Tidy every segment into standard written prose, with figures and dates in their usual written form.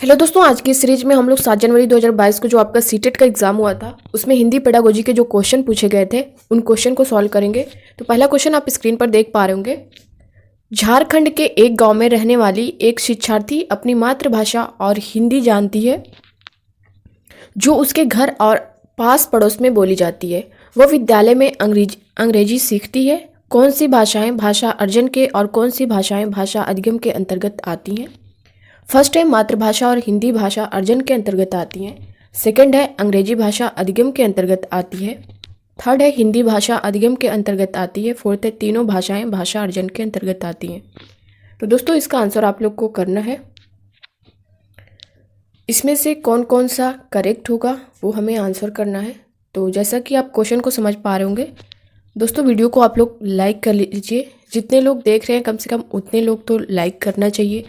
Hello दोस्तों, आज की सीरीज में हम लोग 7 जनवरी 2022 को जो आपका सीटेट का एग्जाम हुआ था उसमें हिंदी पेडागोजी के जो क्वेश्चन पूछे गए थे उन क्वेश्चन को सॉल्व करेंगे। तो पहला क्वेश्चन आप स्क्रीन पर देख पा रहे होंगे। झारखंड के एक गांव में रहने वाली एक शिक्षार्थी अपनी मातृभाषा और हिंदी जानती है जो उसके घर और पास पड़ोस में बोली जाती है। वह विद्यालय में अंग्रेजी सीखती है। कौन सी भाषाएं भाषा अर्जन के और कौन सी भाषाएं भाषा अधिगम के अंतर्गत आती हैं? फर्स्ट है मातृभाषा और हिंदी भाषा अर्जन के अंतर्गत आती हैं। सेकंड है अंग्रेजी भाषा अधिगम के अंतर्गत आती है। थर्ड है हिंदी भाषा अधिगम के अंतर्गत आती है। फोर्थ है तीनों भाषाएं भाषा अर्जन के अंतर्गत आती हैं। तो दोस्तों इसका आंसर आप लोग को करना है। इसमें से कौन कौन सा करेक्ट होगा वो हमें आंसर करना है। तो जैसा कि आप क्वेश्चन को समझ पा रहे होंगे दोस्तों, वीडियो को आप लोग लाइक कर लीजिए। जितने लोग देख रहे हैं कम से कम उतने लोग तो लाइक करना चाहिए,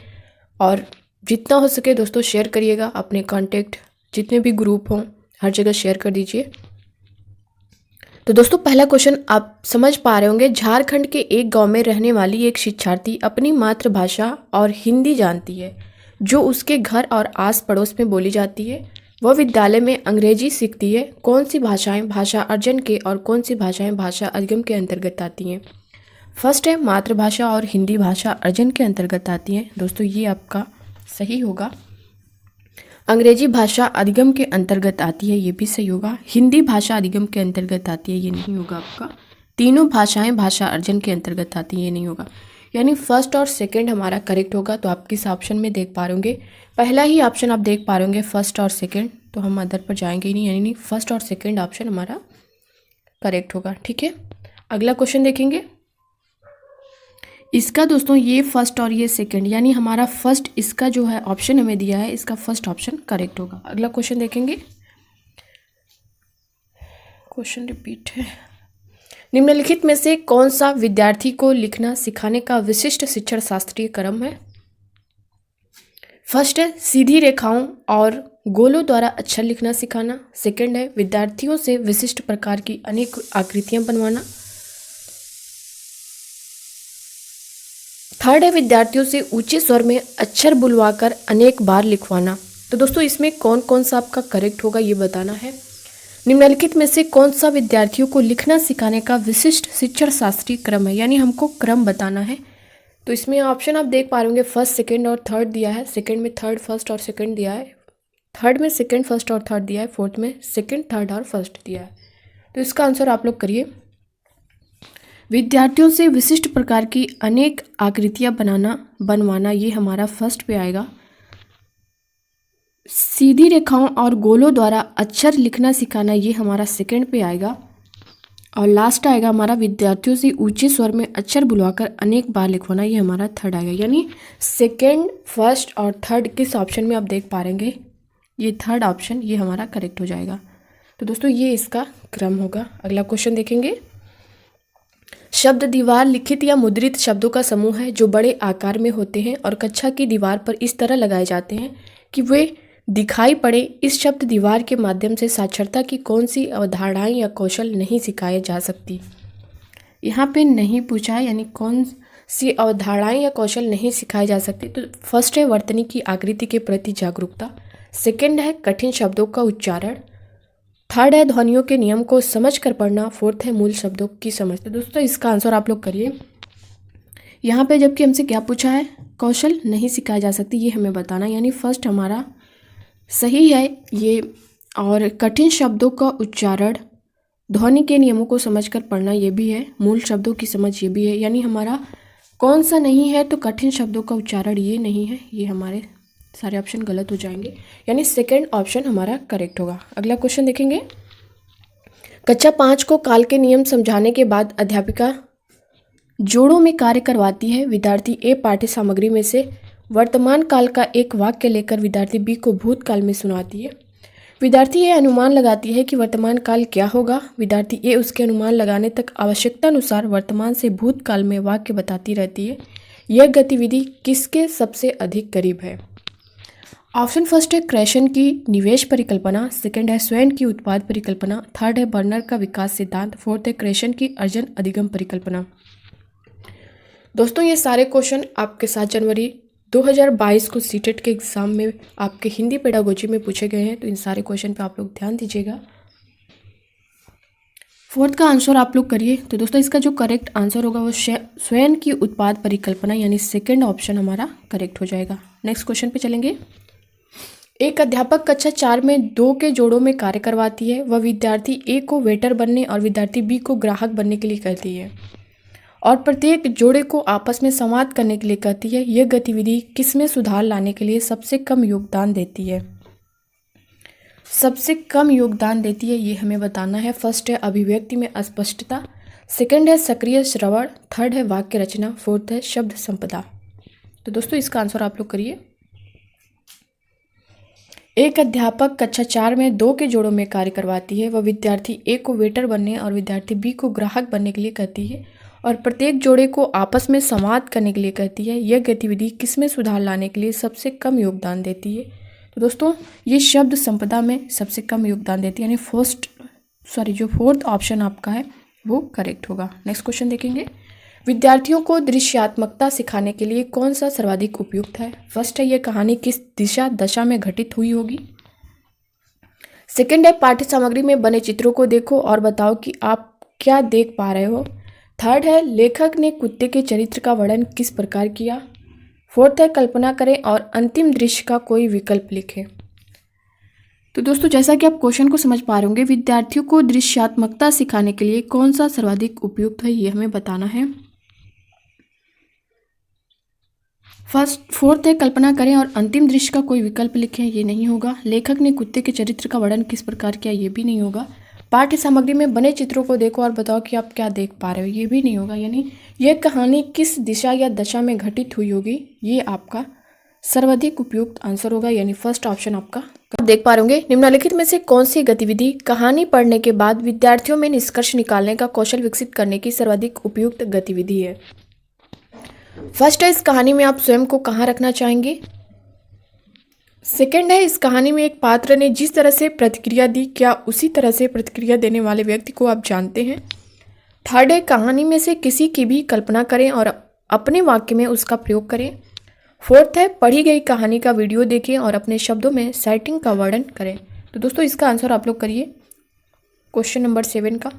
और जितना हो सके दोस्तों शेयर करिएगा। अपने कांटेक्ट जितने भी ग्रुप हों हर जगह शेयर कर दीजिए। तो दोस्तों पहला क्वेश्चन आप समझ पा रहे होंगे। झारखंड के एक गांव में रहने वाली एक शिक्षार्थी अपनी मातृभाषा और हिंदी जानती है जो उसके घर और आस पड़ोस में बोली जाती है। वह विद्यालय में अंग्रेजी सीखती है। कौन सी भाषाएं भाषा अर्जन के और कौन सी भाषाएं भाषा अधिगम के अंतर्गत आती हैं? फर्स्ट है मातृभाषा और हिंदी भाषा अर्जन के अंतर्गत आती हैं। दोस्तों ये आपका सही होगा। अंग्रेजी भाषा अधिगम के अंतर्गत आती है, ये भी सही होगा। हिंदी भाषा अधिगम के अंतर्गत आती है, ये नहीं होगा आपका। तीनों भाषाएं भाषा अर्जन के अंतर्गत आती है, ये नहीं होगा। यानी फर्स्ट और सेकंड हमारा करेक्ट होगा। तो आप किस ऑप्शन में देख पा रहे होंगे? पहला ही ऑप्शन आप देख पा रहे होंगे फर्स्ट और सेकंड, तो हम अदर पर जाएंगे ही नहीं, यानी फर्स्ट और सेकंड ऑप्शन हमारा करेक्ट होगा। ठीक है, अगला क्वेश्चन देखेंगे। इसका दोस्तों ये फर्स्ट और ये सेकंड, यानी हमारा फर्स्ट इसका जो है ऑप्शन हमें दिया है, इसका फर्स्ट ऑप्शन करेक्ट होगा। अगला क्वेश्चन देखेंगे। क्वेश्चन रिपीट है। निम्नलिखित में से कौन सा विद्यार्थी को लिखना सिखाने का विशिष्ट शिक्षण शास्त्रीय क्रम है? फर्स्ट है सीधी रेखाओं और गोलों द्वारा अक्षर लिखना सिखाना। सेकंड है विद्यार्थियों से विशिष्ट प्रकार की अनेक आकृतियां बनवाना। थर्ड है विद्यार्थियों से ऊंचे स्वर में अक्षर बुलवाकर अनेक बार लिखवाना। तो दोस्तों इसमें कौन कौन सा आपका करेक्ट होगा ये बताना है। निम्नलिखित में से कौन सा विद्यार्थियों को लिखना सिखाने का विशिष्ट शिक्षण शास्त्रीय क्रम है, यानी हमको क्रम बताना है। तो इसमें ऑप्शन आप देख पा रहे होंगे, फर्स्ट सेकेंड और थर्ड दिया है। सेकेंड में थर्ड फर्स्ट और सेकेंड दिया है। थर्ड में सेकेंड फर्स्ट और थर्ड दिया है। फोर्थ में सेकेंड थर्ड और फर्स्ट दिया है। तो इसका आंसर आप लोग करिए। विद्यार्थियों से विशिष्ट प्रकार की अनेक आकृतियां बनवाना, ये हमारा फर्स्ट पे आएगा। सीधी रेखाओं और गोलों द्वारा अक्षर लिखना सिखाना, ये हमारा सेकंड पे आएगा। और लास्ट आएगा हमारा विद्यार्थियों से ऊंचे स्वर में अक्षर बुलवाकर अनेक बार लिखवाना, ये हमारा थर्ड आएगा। यानी सेकंड फर्स्ट और थर्ड किस ऑप्शन में आप देख पा रहेंगे, ये थर्ड ऑप्शन ये हमारा करेक्ट हो जाएगा। तो दोस्तों ये इसका क्रम होगा। अगला क्वेश्चन देखेंगे। शब्द दीवार लिखित या मुद्रित शब्दों का समूह है जो बड़े आकार में होते हैं और कक्षा की दीवार पर इस तरह लगाए जाते हैं कि वे दिखाई पड़े। इस शब्द दीवार के माध्यम से साक्षरता की कौन सी अवधारणाएं या कौशल नहीं सिखाए जा सकती? यहाँ पे नहीं पूछा है, यानी कौन सी अवधारणाएं या कौशल नहीं सिखाए जा सकती। तो फर्स्ट है वर्तनी की आकृति के प्रति जागरूकता। सेकेंड है कठिन शब्दों का उच्चारण। थर्ड है ध्वनियों के नियम को समझ कर पढ़ना। फोर्थ है मूल शब्दों की समझ। तो दोस्तों इसका आंसर आप लोग करिए। यहाँ पे जबकि हमसे क्या पूछा है, कौशल नहीं सिखाई जा सकती, ये हमें बताना, यानी फर्स्ट हमारा सही है ये। और कठिन शब्दों का उच्चारण, ध्वनि के नियमों को समझ कर पढ़ना, ये भी है। मूल शब्दों की समझ, ये भी है। यानी हमारा कौन सा नहीं है, तो कठिन शब्दों का उच्चारण ये नहीं है। ये हमारे सारे ऑप्शन गलत हो जाएंगे, यानी सेकंड ऑप्शन हमारा करेक्ट होगा। अगला क्वेश्चन देखेंगे। कक्षा 5 को काल के नियम समझाने के बाद अध्यापिका जोड़ों में कार्य करवाती है। विद्यार्थी ए पाठ्य सामग्री में से वर्तमान काल का एक वाक्य लेकर विद्यार्थी बी को भूतकाल में सुनाती है। विद्यार्थी ए अनुमान लगाती है कि वर्तमान काल क्या होगा। विद्यार्थी ए उसके अनुमान लगाने तक आवश्यकता अनुसार वर्तमान से भूतकाल में वाक्य बताती रहती है। यह गतिविधि किसके सबसे अधिक करीब है? ऑप्शन फर्स्ट है क्रेशन की निवेश परिकल्पना। सेकंड है स्वयं की उत्पाद परिकल्पना। थर्ड है बर्नर का विकास सिद्धांत। फोर्थ है क्रेशन की अर्जन अधिगम परिकल्पना। दोस्तों ये सारे क्वेश्चन आपके 7 जनवरी 2022 को सीटेट के एग्ज़ाम में आपके हिंदी पेडागोजी में पूछे गए हैं, तो इन सारे क्वेश्चन पे आप लोग ध्यान दीजिएगा। फोर्थ का आंसर आप लोग करिए। तो दोस्तों इसका जो करेक्ट आंसर होगा वो स्वयं की उत्पाद परिकल्पना यानी सेकंड ऑप्शन हमारा करेक्ट हो जाएगा। नेक्स्ट क्वेश्चन पे चलेंगे। एक अध्यापक कक्षा 4 में 2 के जोड़ों में कार्य करवाती है। वह विद्यार्थी ए को वेटर बनने और विद्यार्थी बी को ग्राहक बनने के लिए कहती है और प्रत्येक जोड़े को आपस में संवाद करने के लिए कहती है। यह गतिविधि किसमें सुधार लाने के लिए सबसे कम योगदान देती है? सबसे कम योगदान देती है ये हमें बताना है। फर्स्ट है अभिव्यक्ति में अस्पष्टता, सेकंड है सक्रिय श्रवण, थर्ड है वाक्य रचना, फोर्थ है शब्द संपदा। तो दोस्तों इसका आंसर आप लोग करिए। एक अध्यापक कक्षा 4 में 2 के जोड़ों में कार्य करवाती है। वह विद्यार्थी ए को वेटर बनने और विद्यार्थी बी को ग्राहक बनने के लिए कहती है और प्रत्येक जोड़े को आपस में संवाद करने के लिए कहती है। यह गतिविधि किसमें सुधार लाने के लिए सबसे कम योगदान देती है? तो दोस्तों ये शब्द संपदा में सबसे कम योगदान देती है, यानी जो फोर्थ ऑप्शन आपका है वो करेक्ट होगा। नेक्स्ट क्वेश्चन देखेंगे। विद्यार्थियों को दृश्यात्मकता सिखाने के लिए कौन सा सर्वाधिक उपयुक्त है? फर्स्ट है यह कहानी किस दशा में घटित हुई होगी। सेकंड है पाठ्य सामग्री में बने चित्रों को देखो और बताओ कि आप क्या देख पा रहे हो। थर्ड है लेखक ने कुत्ते के चरित्र का वर्णन किस प्रकार किया। फोर्थ है कल्पना करें और अंतिम दृश्य का कोई विकल्प लिखें। तो दोस्तों जैसा कि आप क्वेश्चन को समझ पा रहे होंगे, विद्यार्थियों को दृश्यात्मकता सिखाने के लिए कौन सा सर्वाधिक उपयुक्त है ये हमें बताना है। फोर्थ है कल्पना करें और अंतिम दृश्य का कोई विकल्प लिखें, ये नहीं होगा। लेखक ने कुत्ते के चरित्र का वर्णन किस प्रकार किया, ये भी नहीं होगा। पाठ्य सामग्री में बने चित्रों को देखो और बताओ कि आप क्या देख पा रहे हो, ये भी नहीं होगा। यानी यह कहानी किस दिशा या दशा में घटित हुई होगी, ये आपका सर्वाधिक उपयुक्त आंसर होगा, यानी फर्स्ट ऑप्शन आपका। आप देख पा रहे होंगे निम्नलिखित में से कौन सी गतिविधि कहानी पढ़ने के बाद विद्यार्थियों में निष्कर्ष निकालने का कौशल विकसित करने की सर्वाधिक उपयुक्त गतिविधि है। फर्स्ट है इस कहानी में आप स्वयं को कहाँ रखना चाहेंगे। सेकंड है इस कहानी में एक पात्र ने जिस तरह से प्रतिक्रिया दी, क्या उसी तरह से प्रतिक्रिया देने वाले व्यक्ति को आप जानते हैं। थर्ड है कहानी में से किसी की भी कल्पना करें और अपने वाक्य में उसका प्रयोग करें। फोर्थ है पढ़ी गई कहानी का वीडियो देखें और अपने शब्दों में सेटिंग का वर्णन करें। तो दोस्तों इसका आंसर आप लोग करिए क्वेश्चन नंबर 7 का।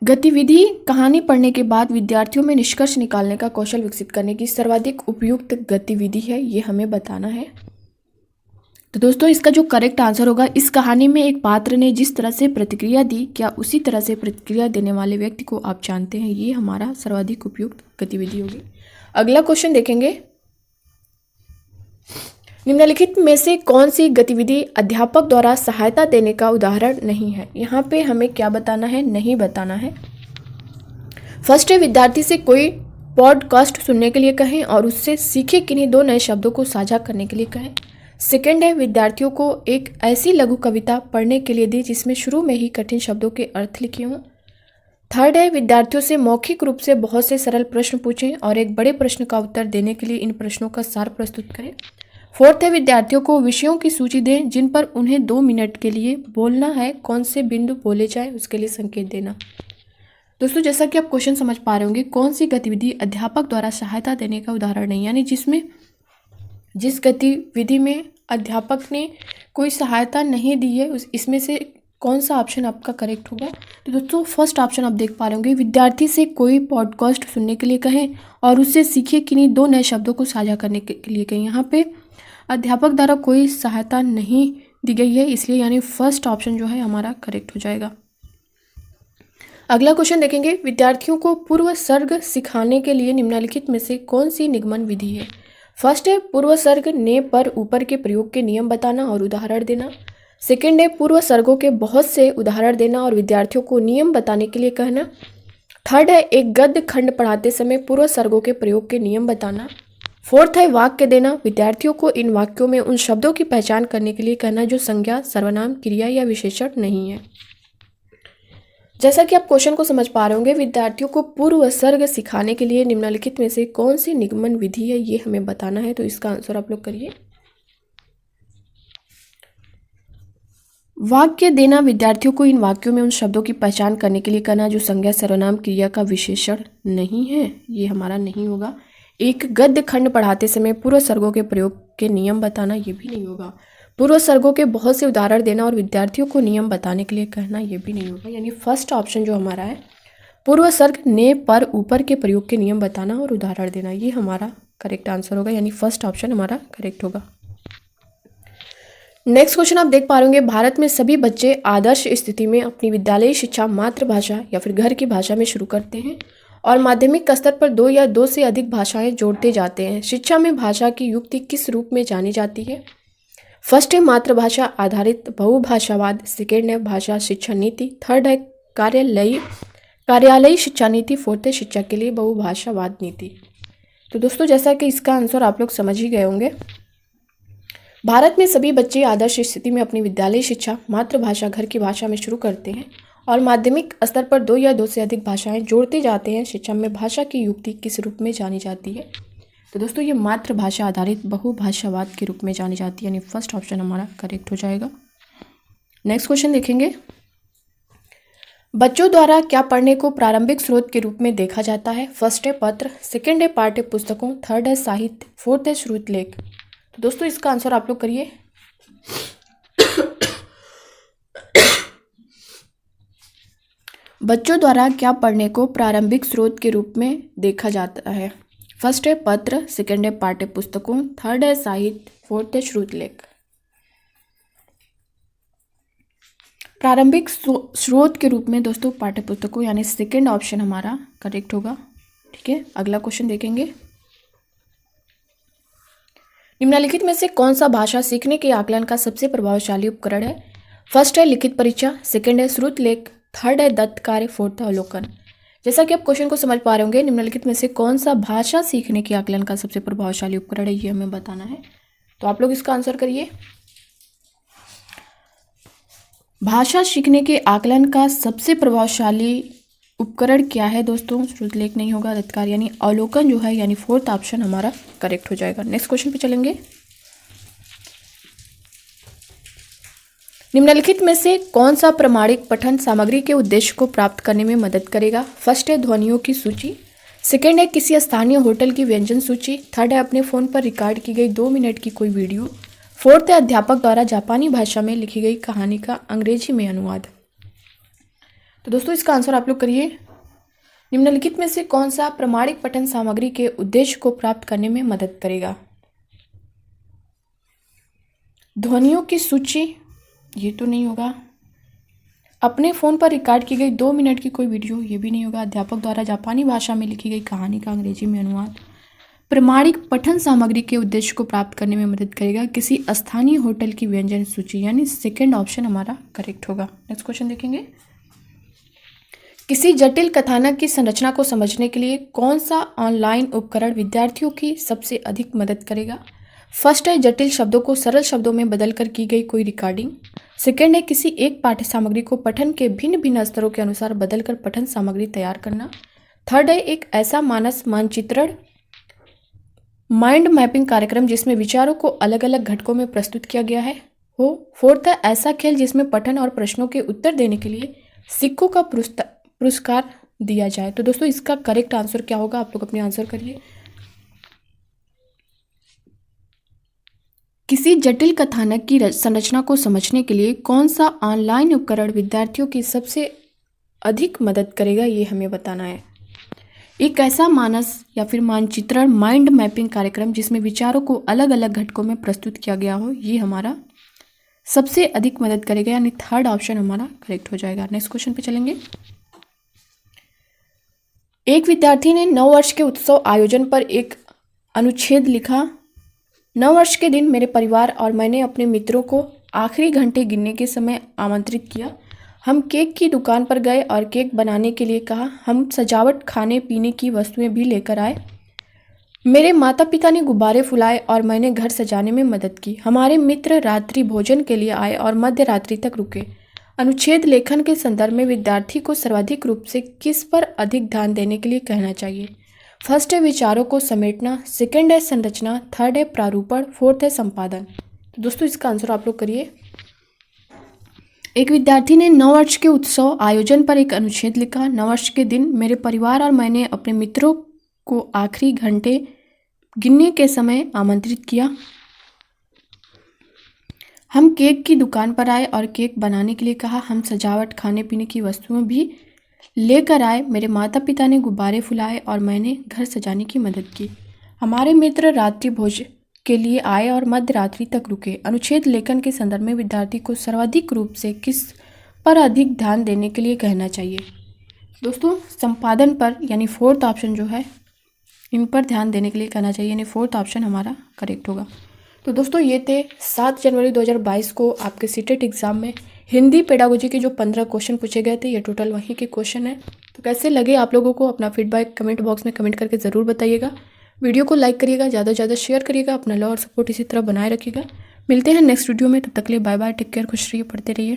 गतिविधि कहानी पढ़ने के बाद विद्यार्थियों में निष्कर्ष निकालने का कौशल विकसित करने की सर्वाधिक उपयुक्त गतिविधि है, ये हमें बताना है। तो दोस्तों इसका जो करेक्ट आंसर होगा, इस कहानी में एक पात्र ने जिस तरह से प्रतिक्रिया दी, क्या उसी तरह से प्रतिक्रिया देने वाले व्यक्ति को आप जानते हैं, ये हमारा सर्वाधिक उपयुक्त गतिविधि होगी। अगला क्वेश्चन देखेंगे। निम्नलिखित में से कौन सी गतिविधि अध्यापक द्वारा सहायता देने का उदाहरण नहीं है। यहाँ पे हमें क्या बताना है, नहीं बताना है। फर्स्ट है विद्यार्थी से कोई पॉडकास्ट सुनने के लिए कहें और उससे सीखे किन्हीं 2 नए शब्दों को साझा करने के लिए कहें। सेकंड है विद्यार्थियों को एक ऐसी लघु कविता पढ़ने के लिए दी जिसमें शुरू में ही कठिन शब्दों के अर्थ लिखे हों। थर्ड है विद्यार्थियों से मौखिक रूप से बहुत से सरल प्रश्न पूछें और एक बड़े प्रश्न का उत्तर देने के लिए इन प्रश्नों का सार प्रस्तुत करें। फोर्थ है विद्यार्थियों को विषयों की सूची दें जिन पर उन्हें 2 मिनट के लिए बोलना है, कौन से बिंदु बोले जाए उसके लिए संकेत देना। दोस्तों जैसा कि आप क्वेश्चन समझ पा रहे होंगे, कौन सी गतिविधि अध्यापक द्वारा सहायता देने का उदाहरण नहीं, यानी जिस गतिविधि में अध्यापक ने कोई सहायता नहीं दी है, इसमें से कौन सा ऑप्शन आपका करेक्ट होगा। तो दोस्तों फर्स्ट ऑप्शन आप देख पा रहे होंगे, विद्यार्थी से कोई पॉडकास्ट सुनने के लिए कहें और उससे सीखे किन्हीं 2 नए शब्दों को साझा करने के लिए कहें। यहाँ पे अध्यापक द्वारा कोई सहायता नहीं दी गई है, इसलिए यानी फर्स्ट ऑप्शन जो है हमारा करेक्ट हो जाएगा। अगला क्वेश्चन देखेंगे। विद्यार्थियों को पूर्व सर्ग सिखाने के लिए निम्नलिखित में से कौन सी निगमन विधि है। फर्स्ट है पूर्व सर्ग ने पर ऊपर के प्रयोग के नियम बताना और उदाहरण देना। सेकंड है पूर्व सर्गों के बहुत से उदाहरण देना और विद्यार्थियों को नियम बताने के लिए कहना। थर्ड है एक गद्य खंड पढ़ाते समय पूर्व सर्गों के प्रयोग के नियम बताना। फोर्थ है वाक्य देना, विद्यार्थियों को इन वाक्यों में उन शब्दों की पहचान करने के लिए कहना जो संज्ञा, सर्वनाम, क्रिया या विशेषण नहीं है। जैसा कि आप क्वेश्चन को समझ पा रहे होंगे, विद्यार्थियों को पूर्व सर्ग सिखाने के लिए निम्नलिखित में से कौन सी निगमन विधि है, ये हमें बताना है। तो इसका आंसर आप लोग करिए। वाक्य देना विद्यार्थियों को इन वाक्यों में उन शब्दों की पहचान करने के लिए करना जो संज्ञा सर्वनाम क्रिया का विशेषण नहीं है, ये हमारा नहीं होगा। एक गद्य खंड पढ़ाते समय पूर्व सर्गों के प्रयोग के नियम बताना, ये भी नहीं होगा। पूर्व सर्गों के बहुत से उदाहरण देना और विद्यार्थियों को नियम बताने के लिए कहना, ये भी नहीं होगा। यानी फर्स्ट ऑप्शन जो हमारा है, पूर्व सर्ग ने पर ऊपर के प्रयोग के नियम बताना और उदाहरण देना, ये हमारा करेक्ट आंसर होगा। यानी फर्स्ट ऑप्शन हमारा करेक्ट होगा। नेक्स्ट क्वेश्चन आप देख पा रहे होंगे, भारत में सभी बच्चे आदर्श स्थिति में अपनी विद्यालयी शिक्षा मातृभाषा या फिर घर की भाषा में शुरू करते हैं और माध्यमिक स्तर पर 2 या 2 से अधिक भाषाएं जोड़ते जाते हैं। शिक्षा में भाषा की युक्ति किस रूप में जानी जाती है? फर्स्ट है मातृभाषा आधारित बहुभाषावाद, सेकेंड है भाषा शिक्षा नीति, थर्ड है कार्यालयी शिक्षा नीति, फोर्थ है शिक्षा के लिए बहुभाषावाद नीति। तो दोस्तों जैसा कि इसका आंसर आप लोग समझ ही गए होंगे, भारत में सभी बच्चे आदर्श स्थिति में अपनी विद्यालयी शिक्षा मातृभाषा घर की भाषा में शुरू करते हैं और माध्यमिक स्तर पर 2 या 2 से अधिक भाषाएं जोड़ते जाते हैं। शिक्षा में भाषा की युक्ति किस रूप में जानी जाती है? तो दोस्तों ये मातृभाषा आधारित बहुभाषावाद के रूप में जानी जाती है। यानी फर्स्ट ऑप्शन हमारा करेक्ट हो जाएगा। नेक्स्ट क्वेश्चन देखेंगे, बच्चों द्वारा क्या पढ़ने को प्रारंभिक स्रोत के रूप में देखा जाता है? फर्स्ट है पत्र, सेकेंड है पाठ्य पुस्तकों, थर्ड है साहित्य, फोर्थ है श्रुतलेख। तो दोस्तों इसका आंसर आप लोग करिए। बच्चों द्वारा क्या पढ़ने को प्रारंभिक स्रोत के रूप में देखा जाता है? फर्स्ट है पत्र, सेकेंड है पाठ्य पुस्तकों, थर्ड है साहित्य, फोर्थ है श्रुतलेख। प्रारंभिक स्रोत के रूप में दोस्तों पाठ्य पुस्तकों यानी सेकेंड ऑप्शन हमारा करेक्ट होगा। ठीक है, अगला क्वेश्चन देखेंगे, निम्नलिखित में से कौन सा भाषा सीखने के आकलन का सबसे प्रभावशाली उपकरण है? फर्स्ट है लिखित परीक्षा, सेकेंड है श्रुतलेख, थर्ड है दत्त कार्य, फोर्थ है अवलोकन। जैसा कि आप क्वेश्चन को समझ पा रहे होंगे, निम्नलिखित में से कौन सा भाषा सीखने के आकलन का सबसे प्रभावशाली उपकरण है, ये हमें बताना है। तो आप लोग इसका आंसर करिए। भाषा सीखने के आकलन का सबसे प्रभावशाली उपकरण क्या है दोस्तों? श्रुतलेख नहीं होगा, दत्त कार्य यानी अवलोकन जो है, यानी फोर्थ ऑप्शन हमारा करेक्ट हो जाएगा। नेक्स्ट क्वेश्चन पे चलेंगे, निम्नलिखित में से कौन सा प्रमाणिक पठन सामग्री के उद्देश्य को प्राप्त करने में मदद करेगा? फर्स्ट है ध्वनियों की सूची, सेकेंड है किसी स्थानीय होटल की व्यंजन सूची, थर्ड है अपने फ़ोन पर रिकॉर्ड की गई 2 मिनट की कोई वीडियो, फोर्थ है अध्यापक द्वारा जापानी भाषा में लिखी गई कहानी का अंग्रेजी में अनुवाद। तो दोस्तों इसका आंसर आप लोग करिए। निम्नलिखित में से कौन सा प्रमाणिक पठन सामग्री के उद्देश्य को प्राप्त करने में मदद करेगा? ध्वनियों की सूची, ये तो नहीं होगा। अपने फ़ोन पर रिकॉर्ड की गई 2 मिनट की कोई वीडियो, ये भी नहीं होगा। अध्यापक द्वारा जापानी भाषा में लिखी गई कहानी का अंग्रेजी में अनुवाद। प्रमाणिक पठन सामग्री के उद्देश्य को प्राप्त करने में मदद करेगा किसी स्थानीय होटल की व्यंजन सूची, यानी सेकेंड ऑप्शन हमारा करेक्ट होगा। नेक्स्ट क्वेश्चन देखेंगे, किसी जटिल कथानक की संरचना को समझने के लिए कौन सा ऑनलाइन उपकरण विद्यार्थियों की सबसे अधिक मदद करेगा? फर्स्ट है जटिल शब्दों को सरल शब्दों में बदलकर की गई कोई रिकॉर्डिंग, सेकेंड है किसी एक पाठ्य सामग्री को पठन के भिन्न भिन्न स्तरों के अनुसार बदलकर पठन सामग्री तैयार करना, थर्ड है एक ऐसा मानस मानचित्रण माइंड मैपिंग कार्यक्रम जिसमें विचारों को अलग अलग घटकों में प्रस्तुत किया गया है हो, फोर्थ है ऐसा खेल जिसमें पठन और प्रश्नों के उत्तर देने के लिए सिक्कों का पुरस्कार दिया जाए। तो दोस्तों इसका करेक्ट आंसर क्या होगा? आप लोग अपने आंसर करिए। किसी जटिल कथानक की संरचना को समझने के लिए कौन सा ऑनलाइन उपकरण विद्यार्थियों की सबसे अधिक मदद करेगा, ये हमें बताना है। एक ऐसा मानस या फिर मानचित्रण माइंड मैपिंग कार्यक्रम जिसमें विचारों को अलग अलग घटकों में प्रस्तुत किया गया हो, ये हमारा सबसे अधिक मदद करेगा, यानी थर्ड ऑप्शन हमारा करेक्ट हो जाएगा। नेक्स्ट क्वेश्चन पे चलेंगे, एक विद्यार्थी ने 9 वर्ष के उत्सव आयोजन पर एक अनुच्छेद लिखा। 9 वर्ष के दिन मेरे परिवार और मैंने अपने मित्रों को आखिरी घंटे गिनने के समय आमंत्रित किया। हम केक की दुकान पर गए और केक बनाने के लिए कहा। हम सजावट खाने पीने की वस्तुएं भी लेकर आए। मेरे माता पिता ने गुब्बारे फुलाए और मैंने घर सजाने में मदद की। हमारे मित्र रात्रि भोजन के लिए आए और मध्य रात्रि तक रुके। अनुच्छेद लेखन के संदर्भ में विद्यार्थी को सर्वाधिक रूप से किस पर अधिक ध्यान देने के लिए कहना चाहिए? फर्स्ट है विचारों को समेटना, सेकंड है संरचना, थर्ड है प्रारूपण, फोर्थ है संपादन। तो दोस्तों इसका आंसर आप लोग करिए। एक विद्यार्थी ने नववर्ष के उत्सव आयोजन पर एक अनुच्छेद लिखा। नववर्ष के दिन मेरे परिवार और मैंने अपने मित्रों को आखिरी घंटे गिनने के समय आमंत्रित किया। हम केक की दुकान पर आए और केक बनाने के लिए कहा। हम सजावट, खाने पीने की वस्तुएं भी लेकर आए। मेरे माता पिता ने गुब्बारे फुलाए और मैंने घर सजाने की मदद की। हमारे मित्र रात्रि भोज के लिए आए और मध्य रात्रि तक रुके। अनुच्छेद लेखन के संदर्भ में विद्यार्थी को सर्वाधिक रूप से किस पर अधिक ध्यान देने के लिए कहना चाहिए? दोस्तों, संपादन पर, यानी फोर्थ ऑप्शन जो है, इन पर ध्यान देने के लिए कहना चाहिए, यानी फोर्थ ऑप्शन हमारा करेक्ट होगा। तो दोस्तों, ये थे 7 जनवरी 2022 को आपके सीटेट एग्जाम में हिंदी पेडागोजी के जो 15 क्वेश्चन पूछे गए थे, ये टोटल वहीं के क्वेश्चन है। तो कैसे लगे आप लोगों को? अपना फीडबैक कमेंट बॉक्स में कमेंट करके ज़रूर बताइएगा। वीडियो को लाइक करिएगा, ज़्यादा से ज़्यादा शेयर करिएगा, अपना लव और सपोर्ट इसी तरह बनाए रखिएगा। मिलते हैं नेक्स्ट वीडियो में, तब तक के लिए बाय बाय, टेक केयर, खुश रहिए, पढ़ते रहिए।